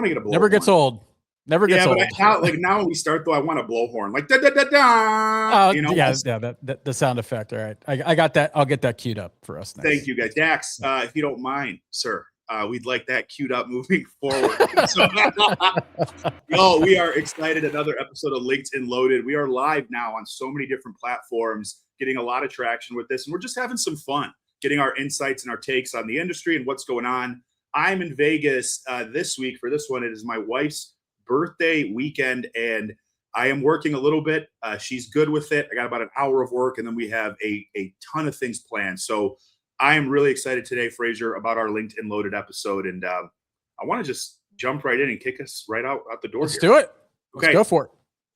want to get a blow. Never gets old. Never gets old. But now when we start though, I want a blowhorn, like da da da da. The sound effect. All right, I got that. I'll get that queued up for us next. Thank you, guys. Dax, if you don't mind, sir, we'd like that queued up moving forward. Yo, we are excited. Another episode of Linked and Loaded. We are live now on so many different platforms, getting a lot of traction with this, and we're just having some fun, getting our insights and our takes on the industry and what's going on. I'm in Vegas this week for this one. It is my wife's birthday weekend, and I am working a little bit. She's good with it. I got about an hour of work, and then we have a ton of things planned. So I am really excited today, Frazier, about our Linked and Loaded episode, and I want to just jump right in and kick us right out the door. Let's do it. Let's go for it.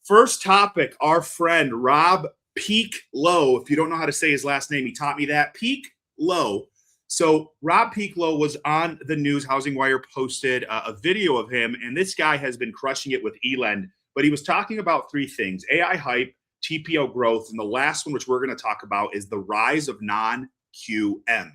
First topic, our friend Rob Peak Low. If you don't know how to say his last name, he taught me that. Peak Low. So Rob Peak Low was on the news. Housing Wire posted a video of him, and this guy has been crushing it with eLend. But he was talking about three things: AI hype, TPO growth, and the last one, which we're going to talk about, is the rise of non-QM.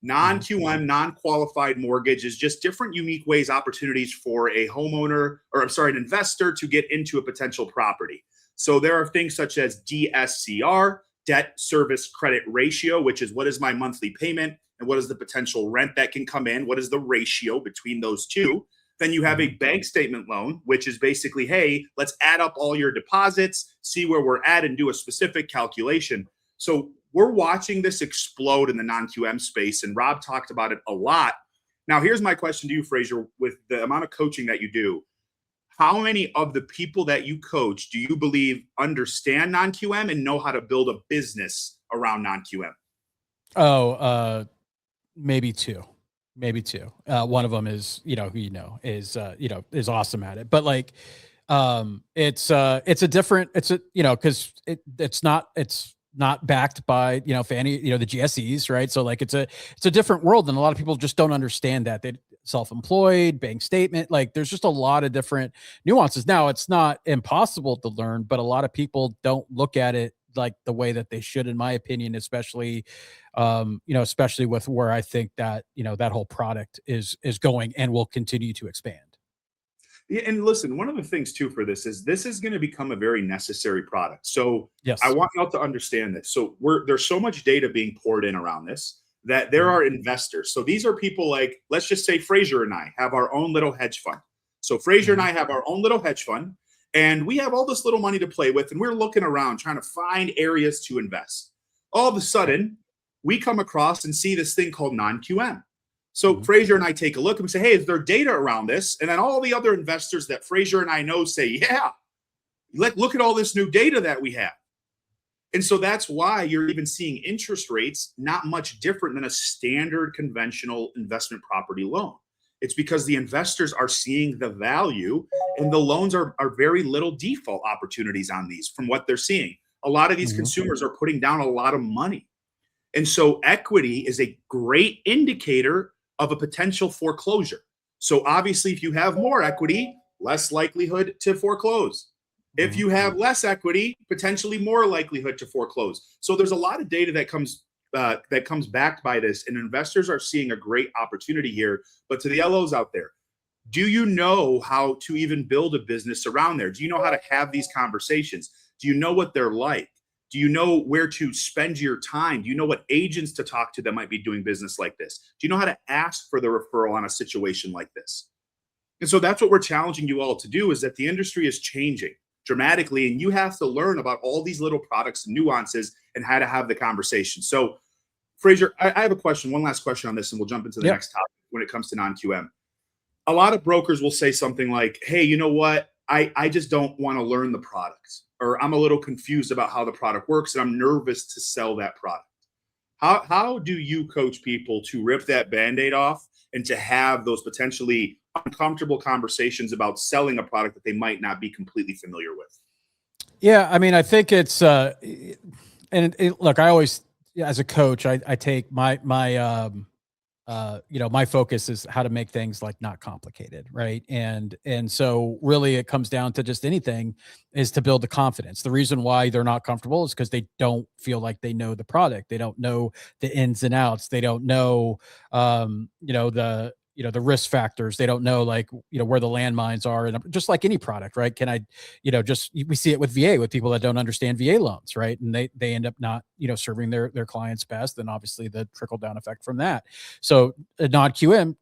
Non-QM, non-qualified mortgage, is just different, unique ways, opportunities for a homeowner, an investor to get into a potential property. So there are things such as DSCR, debt service credit ratio, which is what is my monthly payment and what is the potential rent that can come in? What is the ratio between those two? Then you have a bank statement loan, which is basically, hey, let's add up all your deposits, see where we're at, and do a specific calculation. So we're watching this explode in the non-QM space, and Rob talked about it a lot. Now, here's my question to you, Frazier. With the amount of coaching that you do, how many of the people that you coach do you believe understand non-QM and know how to build a business around non-QM? Maybe two. One of them is, is awesome at it. But like, it's not backed by, Fannie, the GSEs, right? So like, it's a different world, and a lot of people just don't understand that. They self-employed, bank statement, like there's just a lot of different nuances. Now, it's not impossible to learn, but a lot of people don't look at it like the way that they should, in my opinion, especially with where I think that, that whole product is going and will continue to expand. Yeah, and listen, one of the things too for this is going to become a very necessary product. So yes, I want y'all to understand this. So there's so much data being poured in around this that there are investors. So these are people like, let's just say Frazier and I have our own little hedge fund. So Frazier and I have our own little hedge fund, and we have all this little money to play with, and we're looking around trying to find areas to invest. All of a sudden, we come across and see this thing called non-QM. So Frazier and I take a look and we say, hey, is there data around this? And then all the other investors that Frazier and I know say, yeah, look at all this new data that we have. And so that's why you're even seeing interest rates not much different than a standard conventional investment property loan. It's because the investors are seeing the value, and the loans are very little default opportunities on these from what they're seeing. A lot of these consumers are putting down a lot of money. And so equity is a great indicator of a potential foreclosure. So obviously, if you have more equity, less likelihood to foreclose. If you have less equity, potentially more likelihood to foreclose. So there's a lot of data that comes backed by this, and investors are seeing a great opportunity here. But to the LOs out there, do you know how to even build a business around there? Do you know how to have these conversations? Do you know what they're like? Do you know where to spend your time? Do you know what agents to talk to that might be doing business like this? Do you know how to ask for the referral on a situation like this? And so that's what we're challenging you all to do, is that the industry is changing dramatically, and you have to learn about all these little products and nuances and how to have the conversation. So Frazier, I have a question, one last question on this, and we'll jump into the next topic when it comes to non-QM. A lot of brokers will say something like, hey, you know what? I just don't want to learn the product, or I'm a little confused about how the product works, and I'm nervous to sell that product. How do you coach people to rip that Band-Aid off and to have those potentially uncomfortable conversations about selling a product that they might not be completely familiar with? Yeah, I mean, I think it's look, I always, as a coach, I take my focus is how to make things like not complicated, right? And so really it comes down to just anything is to build the confidence. The reason why they're not comfortable is because they don't feel like they know the product. They don't know the ins and outs. They don't know, the risk factors. They don't know, like, where the landmines are, and just like any product, right? Can I, we see it with VA, with people that don't understand VA loans, right? And they end up not, serving their clients best, and obviously the trickle down effect from that. So a non-QM,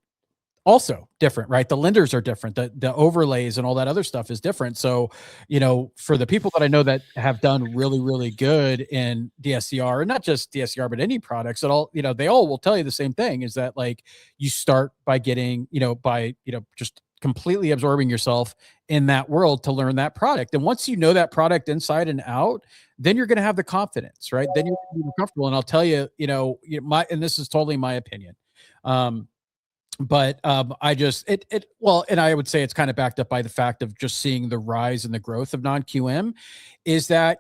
also different, right? The lenders are different. The overlays and all that other stuff is different. So, for the people that I know that have done really, really good in DSCR, and not just DSCR, but any products at all, they all will tell you the same thing, is that, like, you start by getting, just completely absorbing yourself in that world to learn that product. And once you know that product inside and out, then you're going to have the confidence, right? Then you're going to be more comfortable. And I'll tell you, and this is totally my opinion. But I just and I would say it's kind of backed up by the fact of just seeing the rise and the growth of non-QM, is that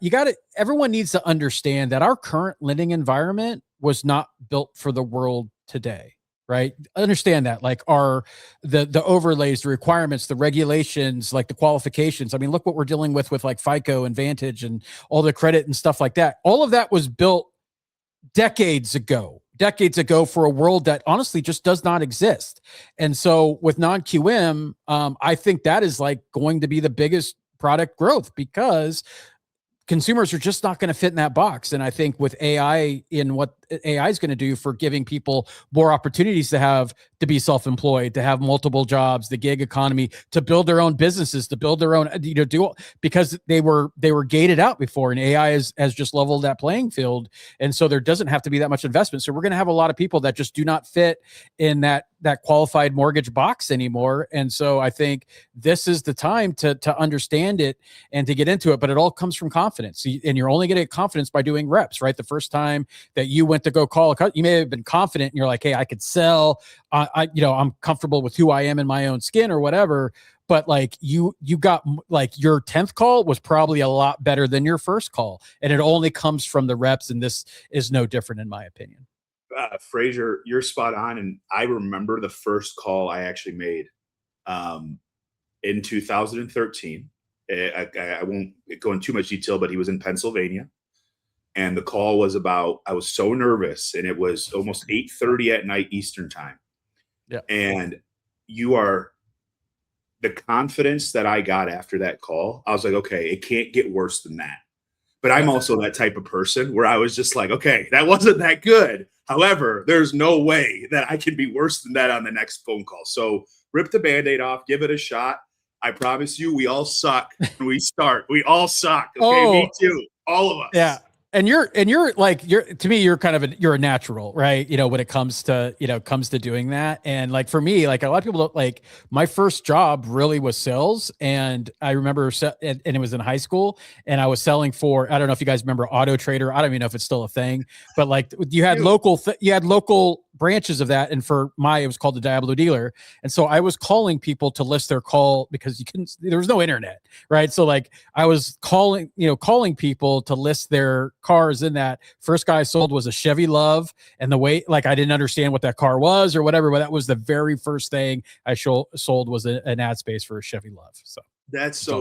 everyone needs to understand that our current lending environment was not built for the world today, right? Understand that, like, the overlays, the requirements, the regulations, like the qualifications. I mean, look what we're dealing with like FICO and Vantage and all the credit and stuff like that. All of that was built decades ago for a world that honestly just does not exist. And so with non-QM, I think that is like going to be the biggest product growth, because consumers are just not going to fit in that box. And I think with AI, in what AI is going to do for giving people more opportunities to be self-employed, to have multiple jobs, the gig economy, to build their own businesses, to build their own, because they were gated out before, and AI has just leveled that playing field. And so there doesn't have to be that much investment. So we're going to have a lot of people that just do not fit in that qualified mortgage box anymore. And so I think this is the time to understand it and to get into it, but it all comes from confidence. And you're only going to get confidence by doing reps, right? The first time that you went to go call you may have been confident and you're like, hey, I could sell, I'm comfortable with who I am in my own skin or whatever. But like you got, like, your 10th call was probably a lot better than your first call. And it only comes from the reps. And this is no different in my opinion. Frazier, you're spot on. And I remember the first call I actually made in 2013. I won't go into too much detail, but he was in Pennsylvania. And the call was about, I was so nervous, and it was almost 8:30 at night Eastern time. Yeah. And the confidence that I got after that call, I was like, okay, it can't get worse than that. But I'm also that type of person where I was just like, okay, that wasn't that good. However, there's no way that I can be worse than that on the next phone call. So rip the Band-Aid off, give it a shot. I promise you, we all suck when we start. We all suck. Okay, me too. All of us. Yeah. And you're to me, you're kind of you're a natural, right? When it comes to doing that. And like, for me, like, a lot of people don't, like, my first job really was sales. And I remember, and it was in high school, and I was selling for, I don't know if you guys remember Auto Trader. I don't even know if it's still a thing, but like, you had local branches of that. And for it was called the Diablo Dealer. And so I was calling people to list their call, because there was no internet, right? So like, I was calling people to list their cars in that. First guy I sold was a Chevy Love, and the way, like, I didn't understand what that car was or whatever, but that was the very first thing I sold was an ad space for a Chevy Love. So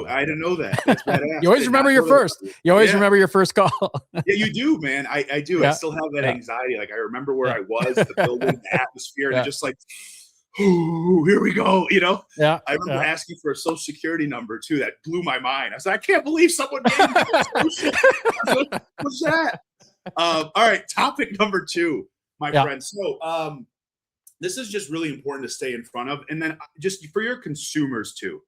I didn't know that. That's badass. You always remember your first. You always remember your first call. Yeah, you do, man. I do. Yeah. I still have that anxiety. Like, I remember where I was, the building, the atmosphere, and just like, ooh, here we go. Yeah. I remember asking for a social security number too. That blew my mind. I was like, I can't believe someone gave me that. What's that? All right. Topic number 2, my friend. So this is just really important to stay in front of. And then just for your consumers too,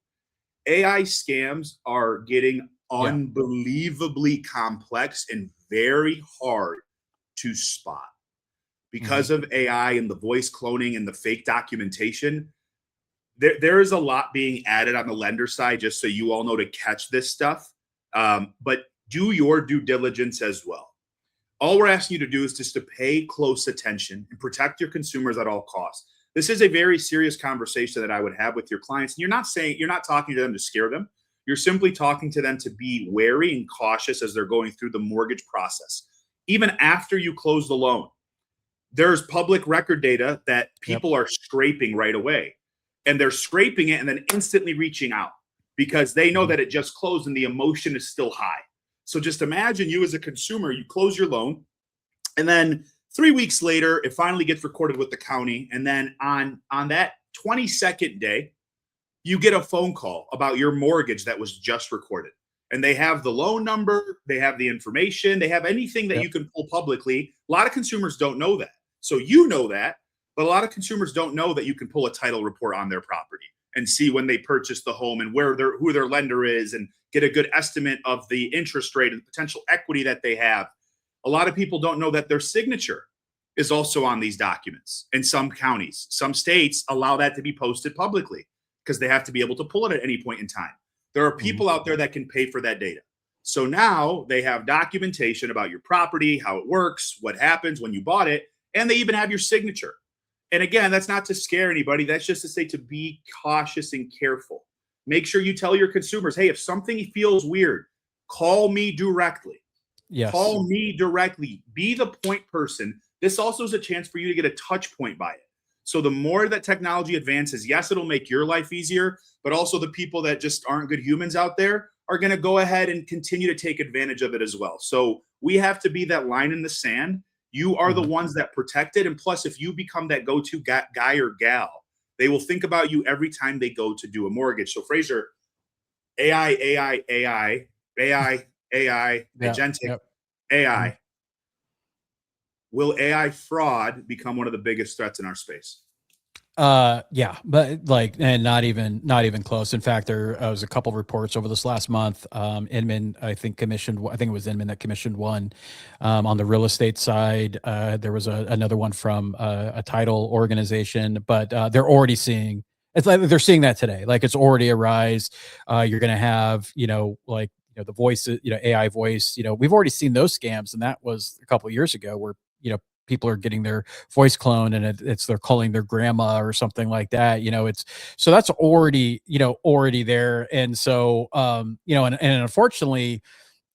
AI scams are getting unbelievably complex and very hard to spot. Because of AI and the voice cloning and the fake documentation, there is a lot being added on the lender side, just so you all know, to catch this stuff. But do your due diligence as well. All we're asking you to do is just to pay close attention and protect your consumers at all costs. This is a very serious conversation that I would have with your clients. And you're not talking to them to scare them. You're simply talking to them to be wary and cautious as they're going through the mortgage process. Even after you close the loan, there's public record data that people are scraping right away, and they're scraping it and then instantly reaching out because they know that it just closed and the emotion is still high. So just imagine you as a consumer, you close your loan, and then 3 weeks later, it finally gets recorded with the county. And then on that 22nd day, you get a phone call about your mortgage that was just recorded. And they have the loan number, they have the information, they have anything that you can pull publicly. A lot of consumers don't know that. So you know that, but a lot of consumers don't know that you can pull a title report on their property and see when they purchased the home and who their lender is and get a good estimate of the interest rate and the potential equity that they have. A lot of people don't know that their signature is also on these documents. In some counties, some states allow that to be posted publicly because they have to be able to pull it at any point in time. There are people out there that can pay for that data. So now they have documentation about your property, how it works, what happens when you bought it, and they even have your signature. And again, that's not to scare anybody. That's just to say to be cautious and careful. Make sure you tell your consumers, hey, if something feels weird, call me directly. Yes. Call me directly. Be the point person. This also is a chance for you to get a touch point by it. So the more that technology advances, yes, it'll make your life easier, but also the people that just aren't good humans out there are going to go ahead and continue to take advantage of it as well. So we have to be that line in the sand. You are the ones that protect it. And plus, if you become that go-to guy or gal, they will think about you every time they go to do a mortgage. So Frazier, AI, agentic AI. Will AI fraud become one of the biggest threats in our space? Yeah, but like, and not even close. In fact, there was a couple of reports over this last month. Inman, I think it was Inman that commissioned one on the real estate side. There was another one from a title organization, but they're already seeing, it's like they're seeing that today. Like it's already a rise. You're going to have, the voice, AI voice, we've already seen those scams. And that was a couple of years ago where, people are getting their voice cloned and they're calling their grandma or something like that. So that's already there. And so, and unfortunately,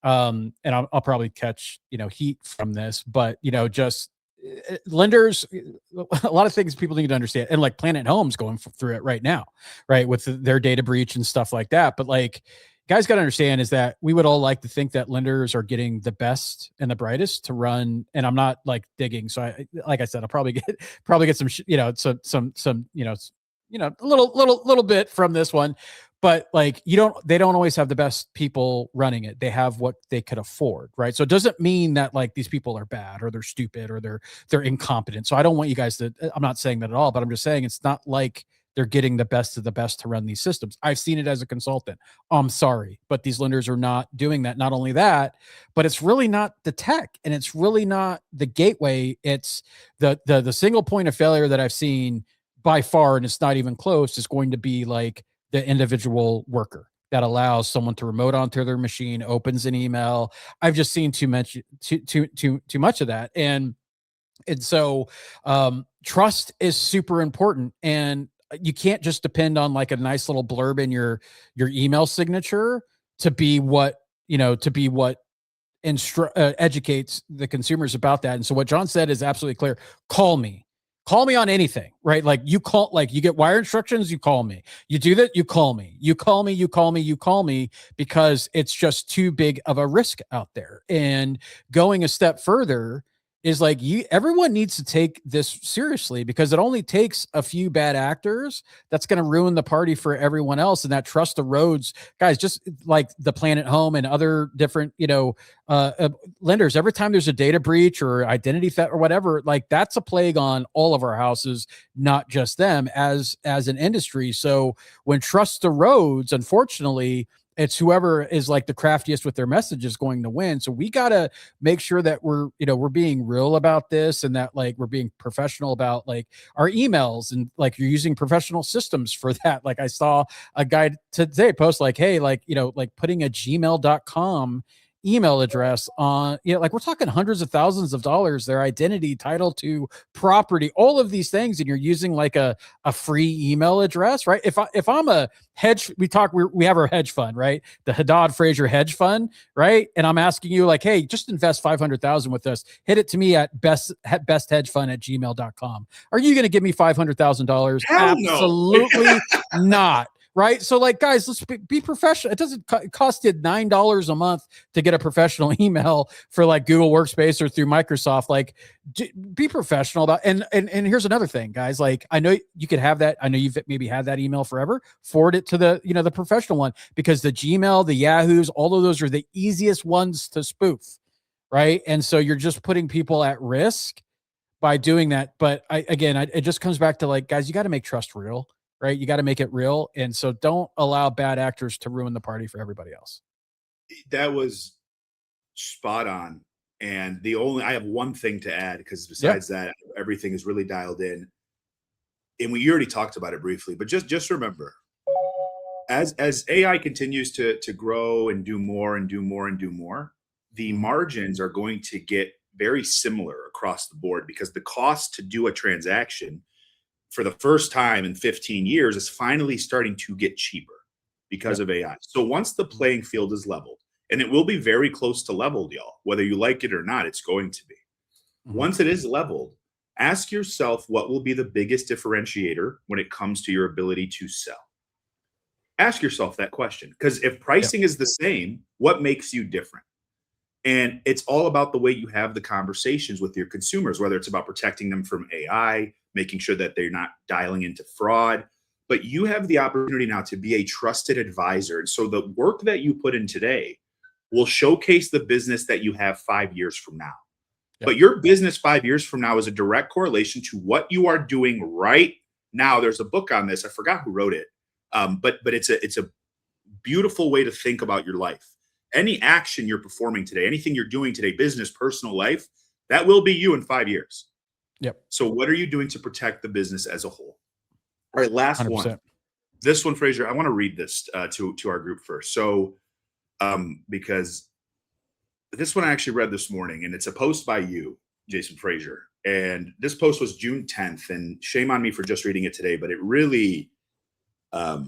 and I'll probably catch, heat from this, but, just lenders, a lot of things people need to understand. And like Planet Home's going through it right now, right? With their data breach and stuff like that. But like, guys got to understand is that we would all like to think that lenders are getting the best and the brightest to run. And I'm not like digging. So like I said, I'll probably get some, a little bit from this one, but like, they don't always have the best people running it. They have what they could afford. Right. So it doesn't mean that like these people are bad or they're stupid or they're incompetent. So I don't want you guys to, I'm not saying that at all, but I'm just saying it's not like they're getting the best of the best to run these systems. I've seen it as a consultant. I'm sorry, but these lenders are not doing that. Not only that, but it's really not the tech and it's really not the gateway. It's the single point of failure that I've seen by far, and it's not even close, is going to be like the individual worker that allows someone to remote onto their machine, opens an email. I've just seen too much of that. And so trust is super important. And you can't just depend on like a nice little blurb in your email signature to be what educates the consumers about that. And so what John said is absolutely clear. Call me on anything, right? Like you get wire instructions, you call me. You do that, you call me because it's just too big of a risk out there. And going a step further is like everyone needs to take this seriously because it only takes a few bad actors that's going to ruin the party for everyone else. And that trust the roads, guys, just like the Planet Home and other different, lenders, every time there's a data breach or identity theft or whatever, like that's a plague on all of our houses, not just them as an industry. So when trust the roads, unfortunately, it's whoever is like the craftiest with their message is going to win. So we got to make sure that we're being real about this and that like we're being professional about like our emails and like you're using professional systems for that. Like I saw a guy today post like, hey, like, like putting a gmail.com email address on, like we're talking hundreds of thousands of dollars, their identity, title to property, all of these things. And you're using like a free email address, right? If I'm a hedge, we have our hedge fund, right? The Haddad Frazier hedge fund, right? And I'm asking you like, hey, just invest 500,000 with us. Hit it to me at besthedgefund@gmail.com. Are you going to give me $500,000? Absolutely not. right? So like, guys, let's be professional. It doesn't cost you $9 a month to get a professional email for like Google Workspace or through Microsoft. Like, be professional about. And here's another thing, guys. Like, I know you could have that. I know you've maybe had that email forever. Forward it to the the professional one, because the Gmail, the Yahoos, all of those are the easiest ones to spoof, right? And so you're just putting people at risk by doing that. But it just comes back to like, guys, you got to make trust real. Right? You got to make it real. And so don't allow bad actors to ruin the party for everybody else. That was spot on. And I have one thing to add, because besides that, everything is really dialed in. And we already talked about it briefly, but just remember, as AI continues to grow and do more and do more and do more, the margins are going to get very similar across the board, because the cost to do a transaction for the first time in 15 years is finally starting to get cheaper because of AI. So once the playing field is leveled, and it will be very close to leveled, y'all, whether you like it or not, it's going to be. Once it is leveled, ask yourself what will be the biggest differentiator when it comes to your ability to sell. Ask yourself that question, because if pricing is the same, what makes you different? And it's all about the way you have the conversations with your consumers, whether it's about protecting them from AI, making sure that they're not dialing into fraud. But you have the opportunity now to be a trusted advisor. And so the work that you put in today will showcase the business that you have 5 years from now. But your business 5 years from now is a direct correlation to what you are doing right now. There's a book on this. I forgot who wrote it. But it's a beautiful way to think about your life. Any action you're performing today, anything you're doing today, business, personal life, that will be you in 5 years. So what are you doing to protect the business as a whole? All right, last 100%. One. This one, Frazier, I want to read this to our group first. So because this one I actually read this morning, and it's a post by you, Jason Frazier. And this post was June 10th, and shame on me for just reading it today, but it really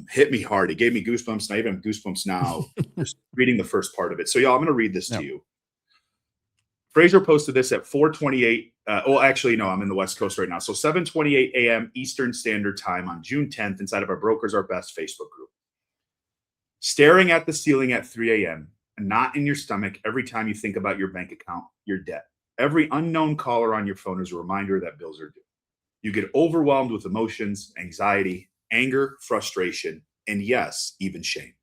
hit me hard. It gave me goosebumps, and I even have goosebumps now just reading the first part of it. So y'all, I'm going to read this to you. Frazier posted this at 4:28. Actually, no, I'm in the West Coast right now. So 7:28 a.m. Eastern Standard Time on June 10th, inside of our Brokers Are Best Facebook group. Staring at the ceiling at 3 a.m. and not in your stomach every time you think about your bank account, your debt. Every unknown caller on your phone is a reminder that bills are due. You get overwhelmed with emotions, anxiety, anger, frustration, and yes, even shame.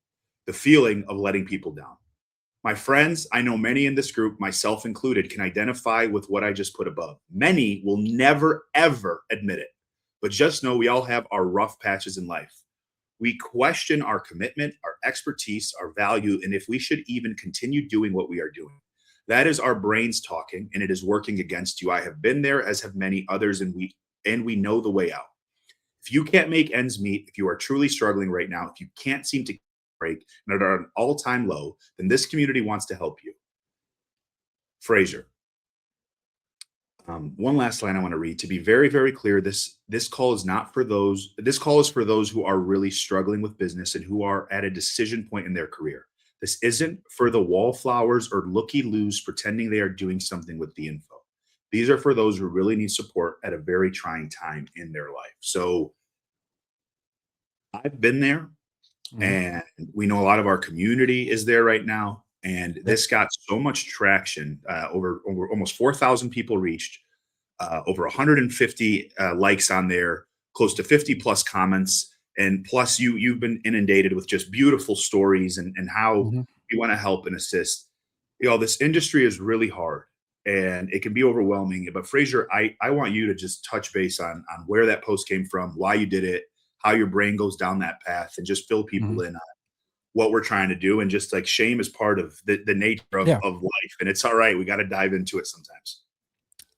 The feeling of letting people down. My friends, I know many in this group, myself included, can identify with what I just put above. Many will never, ever admit it. But just know we all have our rough patches in life. We question our commitment, our expertise, our value, and if we should even continue doing what we are doing. That is our brains talking, and it is working against you. I have been there, as have many others, and we know the way out. If you can't make ends meet, if you are truly struggling right now, if you can't seem to break and are at an all-time low, then this community wants to help you. Frazier. One last line I want to read to be very, very clear. This call is not for those. This call is for those who are really struggling with business and who are at a decision point in their career. This isn't for the wallflowers or looky-loos pretending they are doing something with the info. These are for those who really need support at a very trying time in their life. So I've been there. And we know a lot of our community is there right now. And this got so much traction, over almost 4,000 people reached, over 150 likes on there, close to 50 plus comments. And plus you've been inundated with just beautiful stories and how you want to help and assist. This industry is really hard and it can be overwhelming. But Frazier, I want you to just touch base on where that post came from, why you did it, how your brain goes down that path, and just fill people in on what we're trying to do. And just like shame is part of the nature of life. And it's all right. We got to dive into it sometimes.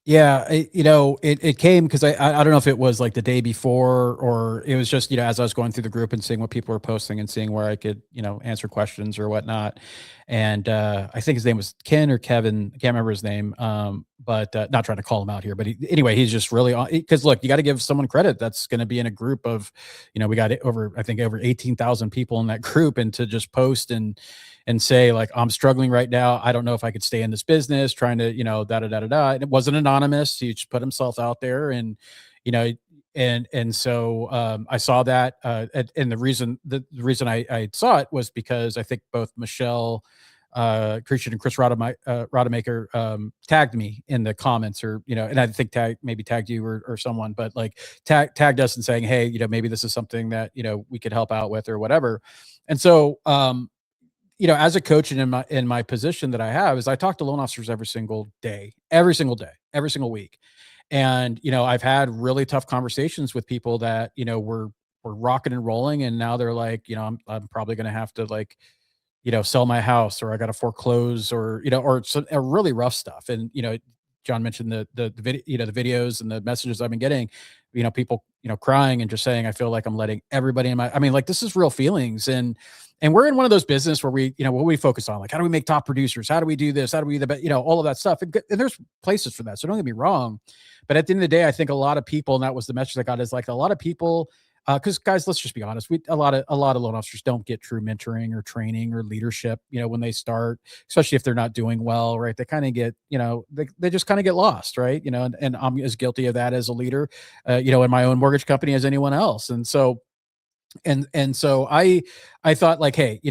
Yeah. It came because I don't know if it was like the day before or it was just, as I was going through the group and seeing what people were posting and seeing where I could, answer questions or whatnot. And I think his name was Ken or Kevin. I can't remember his name. But not trying to call him out here, but anyway, he's just really on, because look, you got to give someone credit that's going to be in a group of, we got over 18,000 people in that group, and to just post and say like, I'm struggling right now. I don't know if I could stay in this business, trying to, And it wasn't anonymous. He just put himself out there, and, And so I saw that, and the reason I saw it was because I think both Michelle Christian and Chris Rodemaker tagged me in the comments, or and I think maybe tagged you or someone, but like tagged us and saying, hey, maybe this is something that we could help out with or whatever. And so as a coach and in my position that I have is I talk to loan officers every single day, every single week. And, I've had really tough conversations with people that, were rocking and rolling. And now they're like, I'm probably going to have to like, sell my house, or I got to foreclose, or, or some really rough stuff. And, John mentioned the video, the videos and the messages I've been getting, people, crying and just saying, I feel like I'm letting everybody in like, this is real feelings. And we're in one of those business where we, what we focus on, like, how do we make top producers? How do we do this? How do we, all of that stuff. And there's places for that. So don't get me wrong. But at the end of the day, I think a lot of people, and that was the message I got, is like a lot of people, because guys, let's just be honest. A lot of loan officers don't get true mentoring or training or leadership, when they start, especially if they're not doing well, right? They kind of get, they just kind of get lost, right? And I'm as guilty of that as a leader, in my own mortgage company as anyone else. And so I thought like, hey,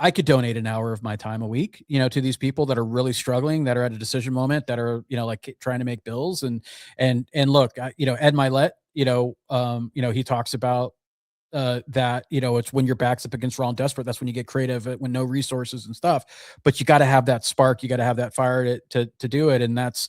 I could donate an hour of my time a week, to these people that are really struggling, that are at a decision moment, that are, like trying to make bills. And look, Ed Milet, he talks about that, it's when your back's up against wall and desperate, that's when you get creative, when no resources and stuff, but you got to have that spark, you got to have that fire to do it. And that's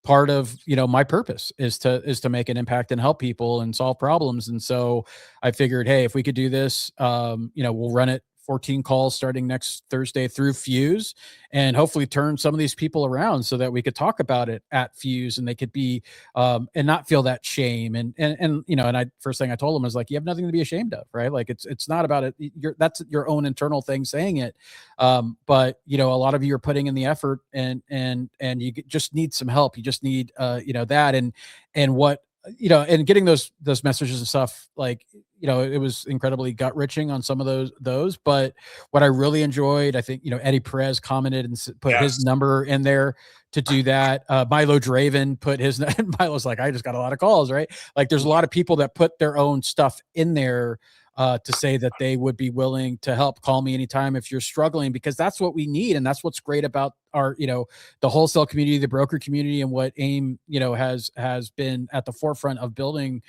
part of, my purpose is to make an impact and help people and solve problems. And so I figured, hey, if we could do this, we'll run it 14 calls starting next Thursday through Fuse, and hopefully turn some of these people around so that we could talk about it at Fuse, and they could be and not feel that shame. And I first thing I told them was like, you have nothing to be ashamed of, right? Like it's not about it. That's your own internal thing saying it. But a lot of you are putting in the effort, and you just need some help. You just need that, and what and getting those messages and stuff, like, it was incredibly gut wrenching on some of those. But what I really enjoyed, I think, Eddie Perez commented and put his number in there to do that. Milo Draven put his, Milo's like, I just got a lot of calls, right? Like there's a lot of people that put their own stuff in there to say that they would be willing to help. Call me anytime if you're struggling, because that's what we need. And that's what's great about our, the wholesale community, the broker community, and what AIME, has been at the forefront of building,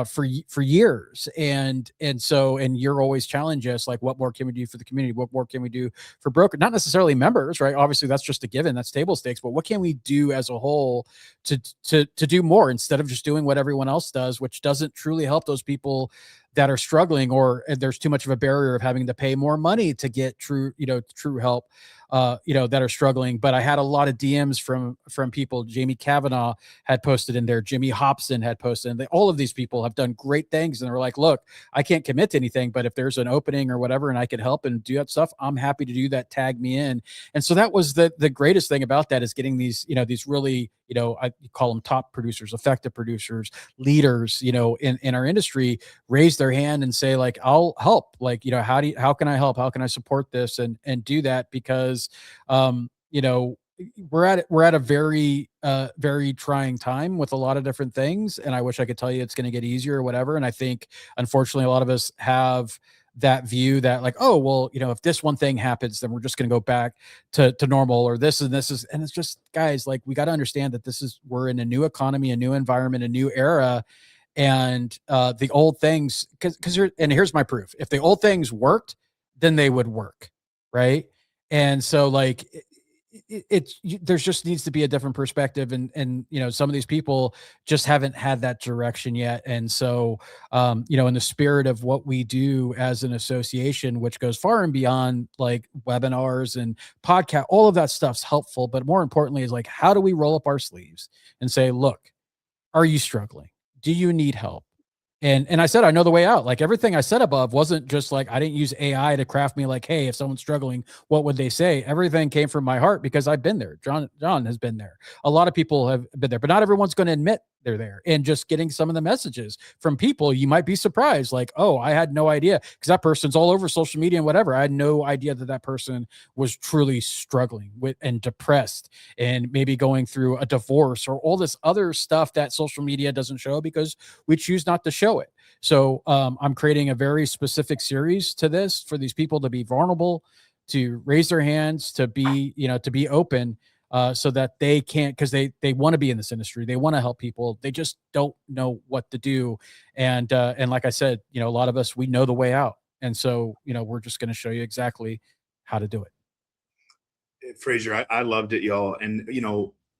for years. And you're always challenge us, like, what more can we do for the community? What more can we do for broker? Not necessarily members, right? Obviously that's just a given, that's table stakes, but what can we do as a whole to do more, instead of just doing what everyone else does, which doesn't truly help those people that are struggling, or there's too much of a barrier of having to pay more money to get true help, that are struggling. But I had a lot of DMs from people. Jamie Kavanaugh had posted in there. Jimmy Hobson had posted, and all of these people have done great things. And they're like, look, I can't commit to anything, but if there's an opening or whatever, and I can help and do that stuff, I'm happy to do that. Tag me in. And so that was the greatest thing about that, is getting these, these really, I call them top producers, effective producers, leaders, in our industry, raise their hand and say, like, I'll help. Like, how can I help? How can I support this and do that? Because, we're at a very, very trying time with a lot of different things. And I wish I could tell you it's going to get easier or whatever. And I think, unfortunately, a lot of us have that view that, like, oh, well, if this one thing happens, then we're just going to go back to normal, or this is, and it's just, guys, like, we got to understand that we're in a new economy, a new environment, a new era. And the old things, because here's my proof: if the old things worked, then they would work, right? And so, like, there's just needs to be a different perspective, and some of these people just haven't had that direction yet. And so, in the spirit of what we do as an association, which goes far and beyond like webinars and podcast, all of that stuff's helpful, but more importantly is like, how do we roll up our sleeves and say, look, are you struggling? Do you need help? And I said, I know the way out. Like everything I said above wasn't just like, I didn't use AI to craft me like, hey, if someone's struggling, what would they say? Everything came from my heart because I've been there. John has been there. A lot of people have been there, but not everyone's going to admit they're there. And just getting some of the messages from people, you might be surprised. Like, oh, I had no idea, because that person's all over social media and whatever. I had no idea that that person was truly struggling with and depressed and maybe going through a divorce or all this other stuff that social media doesn't show because we choose not to show it. So I'm creating a very specific series to this for these people to be vulnerable, to raise their hands, to be, to be open, so that they can't, because they want to be in this industry. They want to help people. They just don't know what to do. And like I said, a lot of us, we know the way out. And so, we're just going to show you exactly how to do it. Frazier, I loved it, y'all. And,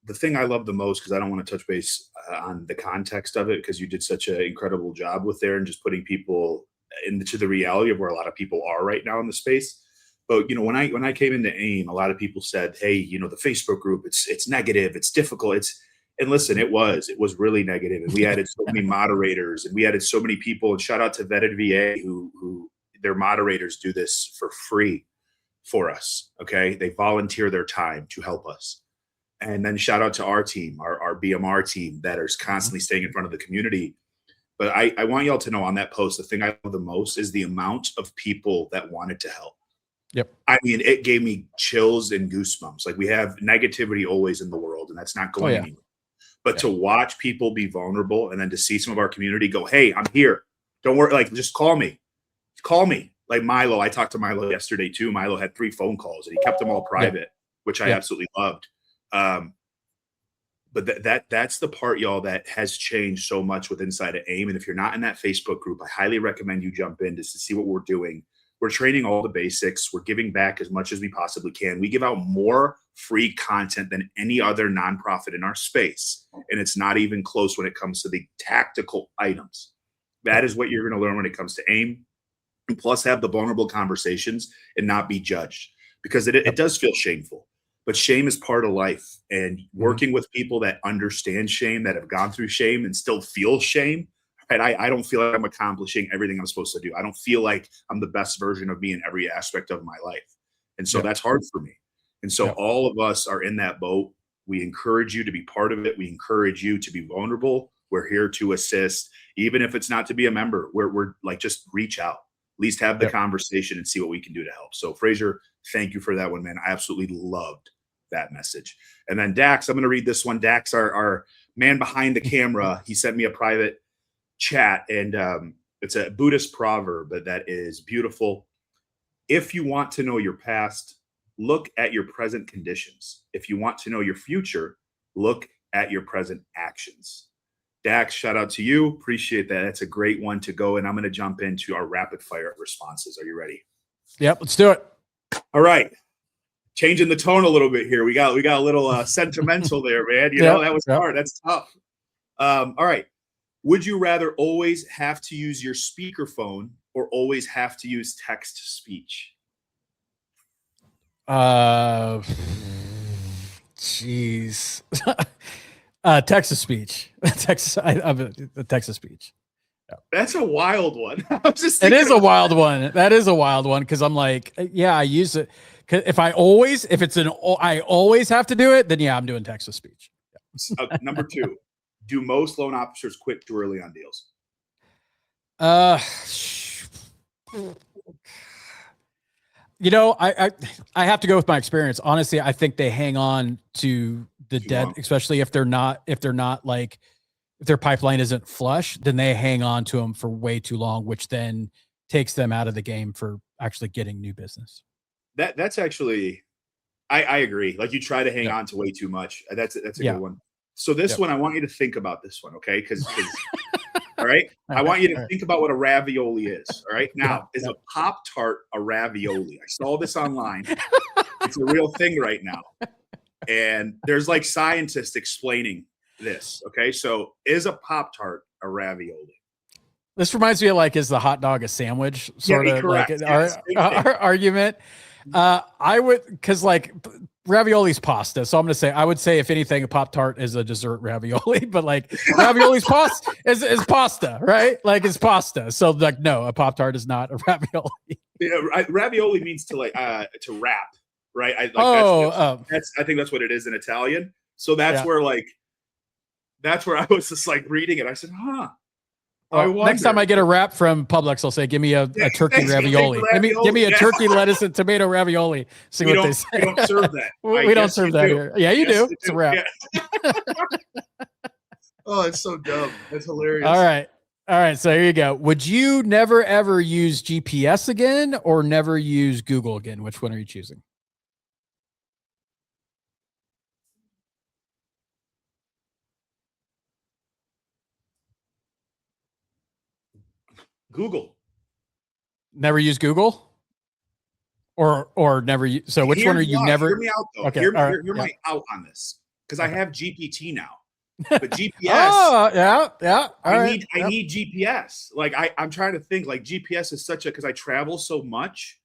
the thing I love the most, because I don't want to touch base on the context of it, because you did such an incredible job with there and just putting people into the reality of where a lot of people are right now in the space. But when I came into AIME, a lot of people said, "Hey, the Facebook group, it's negative, it's difficult." And listen, it was really negative, and we added so many moderators, and we added so many people. And shout out to Vetted VA, who their moderators do this for free for us. Okay, they volunteer their time to help us. And then shout out to our team, our BMR team, that is constantly staying in front of the community. But I want y'all to know on that post, the thing I love the most is the amount of people that wanted to help. Yep. I mean, it gave me chills and goosebumps. Like, we have negativity always in the world, and that's not going anywhere. But to watch people be vulnerable, and then to see some of our community go, "Hey, I'm here. Don't worry. Like, just call me. Call me." Like Milo, I talked to Milo yesterday too. Milo had 3 phone calls, and he kept them all private, which I absolutely loved. But that's the part, y'all, that has changed so much with inside of AIME. And if you're not in that Facebook group, I highly recommend you jump in just to see what we're doing. We're training all the basics. We're giving back as much as we possibly can. We give out more free content than any other nonprofit in our space. And it's not even close when it comes to the tactical items. That is what you're going to learn when it comes to AIME. And plus, have the vulnerable conversations and not be judged, because it does feel shameful. But shame is part of life, and working with people that understand shame, that have gone through shame and still feel shame, right? I don't feel like I'm accomplishing everything I'm supposed to do. I don't feel like I'm the best version of me in every aspect of my life. And so that's hard for me. And so all of us are in that boat. We encourage you to be part of it. We encourage you to be vulnerable. We're here to assist, even if it's not to be a member. We're like, just reach out, at least have the conversation and see what we can do to help. So Frazier, thank you for that one, man. I absolutely loved that message. And then Dax, I'm going to read this one. Dax, our man behind the camera, he sent me a private chat, and it's a Buddhist proverb that is beautiful. If you want to know your past, look at your present conditions. If you want to know your future, look at your present actions. Dax, shout out to you. Appreciate that. That's a great one to go. And I'm going to jump into our rapid fire responses. Are you ready? Yep, let's do it. All right. Changing the tone a little bit here. We got a little sentimental there, man. You know, that was hard. That's tough. All right. Would you rather always have to use your speakerphone or always have to use text to speech? Jeez. Text to speech. The text to speach. That's a wild one. It is a wild one. That is a wild one, because I'm like, I use it. If I always have to do it, then I'm doing text to speech. Number 2, do most loan officers quit too early on deals? I have to go with my experience. Honestly, I think they hang on to the debt, especially if their pipeline isn't flush, then they hang on to them for way too long, which then takes them out of the game for actually getting new business. That's actually, I agree. Like, you try to hang on to way too much. That's a good one. So this one, I want you to think about this one, okay? Because all right, I want you to think about what a ravioli is. All right, now is a Pop-Tart a ravioli? I saw this online. It's a real thing right now, and there's like scientists explaining this. Okay, so is a Pop-Tart a ravioli? This reminds me of, like, is the hot dog a sandwich? Sort of like our argument. I would, because, like, ravioli's pasta. So I'm going to say, I would say if anything, a Pop-Tart is a dessert ravioli, but like ravioli's pasta is pasta, right? Like it's pasta. So like, no, a Pop-Tart is not a ravioli. Yeah, ravioli means to like to wrap, right? That's I think that's what it is in Italian. So that's where like that's where I was just like reading it. I said, huh. Well, next time I get a wrap from Publix, I'll say, give me a turkey ravioli. Give me a turkey, lettuce, and tomato ravioli. See what they say. We don't serve that. We don't serve that here. Yeah, you do. It's a wrap. Yeah. Oh, it's so dumb. That's hilarious. All right. So here you go. Would you never, ever use GPS again or never use Google again? Which one are you choosing? Google. Never use Google? Or never use, so which one are you never? Hear me out though. Okay, hear my out on this. Because I have GPT now. But GPS. I need GPS. Like I'm trying to think, like GPS is such a, because I travel so much,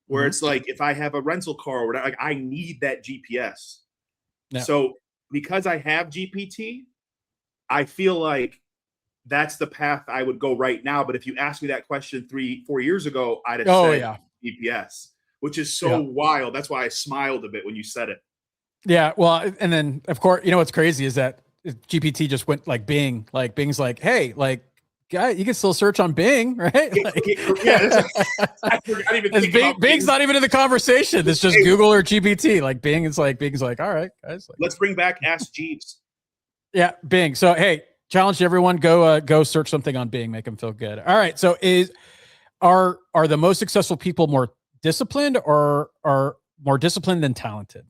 where it's like if I have a rental car or whatever, like I need that GPS. Yeah. So because I have GPT, I feel like that's the path I would go right now. But if you asked me that question 3-4 years ago, I'd have said GPS, which is so wild. That's why I smiled a bit when you said it. Yeah. Well, and then of course, you know, what's crazy is that GPT just went like Bing, like Bing's like, hey, like, guy, you can still search on Bing, right? Like, I forgot even Bing's not even in the conversation. It's just Google or GPT. Like Bing's like, all right, guys. Like, let's bring back Ask Jeeves. Yeah, Bing. So hey, challenge everyone, go search something on Bing, make them feel good. All right. So are the most successful people more disciplined or are more disciplined than talented?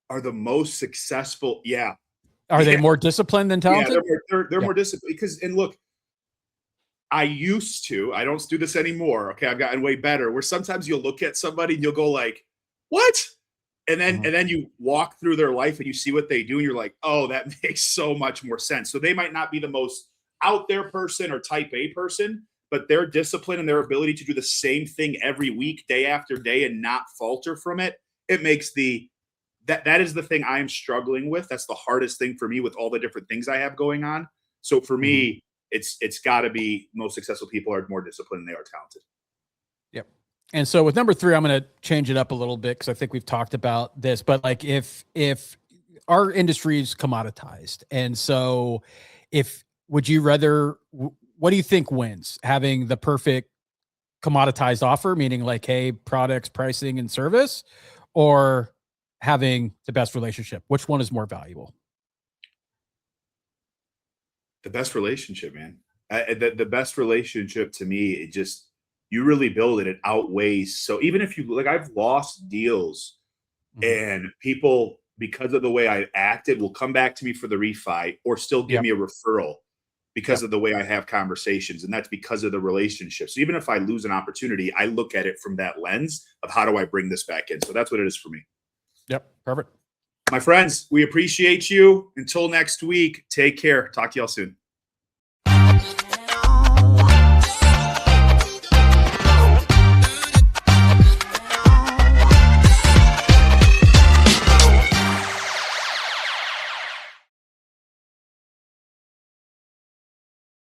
Are the most successful? Yeah. Are they more disciplined than talented? Yeah, they're more disciplined because, and look, I don't do this anymore. Okay. I've gotten way better where sometimes you'll look at somebody and you'll go like, what? And then you walk through their life and you see what they do and you're like, oh, that makes so much more sense. So they might not be the most out there person or type A person, but their discipline and their ability to do the same thing every week, day after day, and not falter from it. It makes that is the thing I am struggling with. That's the hardest thing for me with all the different things I have going on. So for me, it's got to be most successful people are more disciplined than they are talented. Yep. And so with number 3, I'm going to change it up a little bit because I think we've talked about this, but like if our industry is commoditized, and so would you rather, what do you think wins? Having the perfect commoditized offer, meaning like, hey, products, pricing, and service, or having the best relationship? Which one is more valuable? The best relationship, man. The best relationship to me, you really build it. It outweighs. So even if you like, I've lost deals and people, because of the way I acted, will come back to me for the refi or still give me a referral because of the way I have conversations. And that's because of the relationship. So even if I lose an opportunity, I look at it from that lens of how do I bring this back in? So that's what it is for me. Yep. Perfect. My friends, we appreciate you. Until next week, take care. Talk to y'all soon.